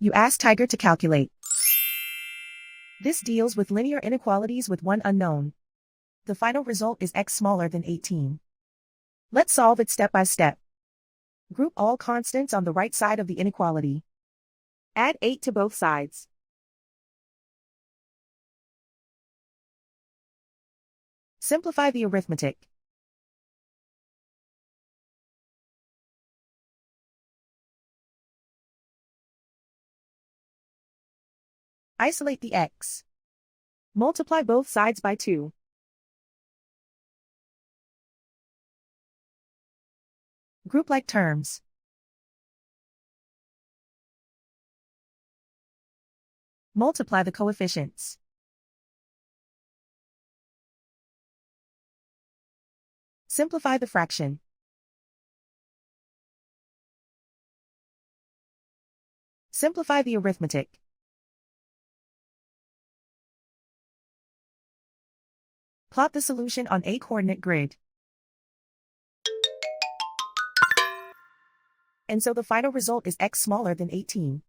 You ask Tiger to calculate. This deals with linear inequalities with one unknown. The final result is x smaller than 18. Let's solve it step by step. Group all constants on the right side of the inequality. Add 8 to both sides. Simplify the arithmetic. Isolate the x. Multiply both sides by 2. Group like terms. Multiply the coefficients. Simplify the fraction. Simplify the arithmetic. Plot the solution on a coordinate grid. And so the final result is x smaller than 18.